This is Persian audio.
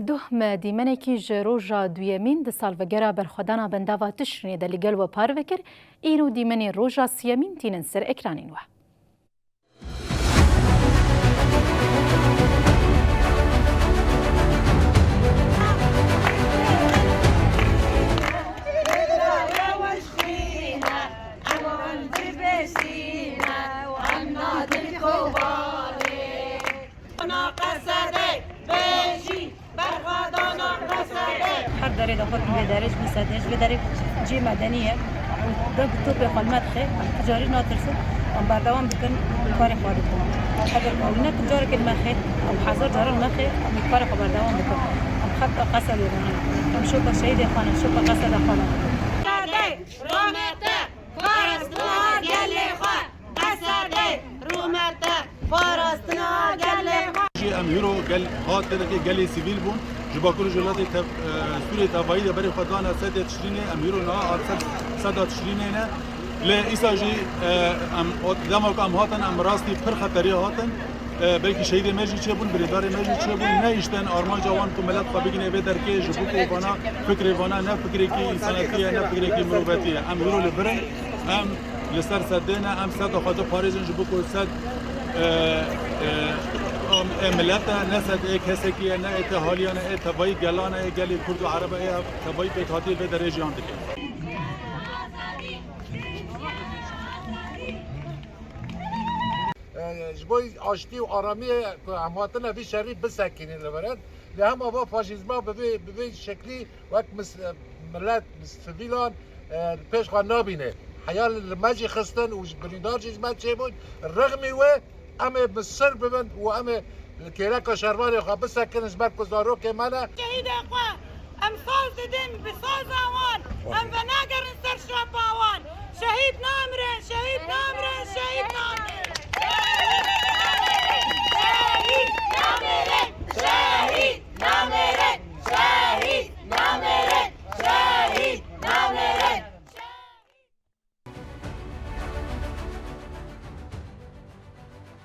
دوهم دیمنکی جروجا دویمین د سالوگرا برخودانا بنداوا تشرینی د لگل و پار وکر اینو دیمنی روجا سیمین تینن سر اکرانین و. داره داخل بیدارش میسادش بیداری جی مدنیه دو تو خدمت خیر تجاری ناترسه ام بردوام بکن کار خارج کنم اگر نه تجاری که مخیر ام حاضر جاری مخیر ام کار خبر دوام بکن ام خط قصد یعنی ام شو شهید خانه شو قصد خانه رومته فارستنا گلی خو قصد رومته فارستنا گلی خو ام یورو گل خاطر که گلی سیویل بون جباکور جلات سوریه تابایی برای خدانا سد تشرینه امیرو نا آرسد سد تشرینه نه لایساجی ام دماغ ام هاتن ام راستی پر خطری هاتن بلکه شهید مجی چه بون بریدار مجی چه بون نه ایشتن آرمان جوان کو ملت خبیگنه به درکه جبوکو وانا فکر وانا نه فکری کی انسانیه نه فکری کی مروبتیه ام یورو لبرن ام لسر سدنا ام صد خاطر پاریزن جبوکو صد ملتا نسد ایک هستی که نه اتحالیان اتباعی گلانه گلی کرد و عرب اتباعی بتاتی به درجه آن دیگه. جبوی آشتی و آرامی هموطن بی شریف بسکنین لبرد لهم آبا فاشیزما به شکلی وقت ملت سویلان پیش خواه نابینه حیال مجی خستن و بریدار جزمت چه بود رغمی و امه بسر ببن و امه کیرک شرواری خواه بسکنش بر کزارو که منه شهید خواه ام ساز دیدین بساز آوان ام و نگرن سر شوپ آوان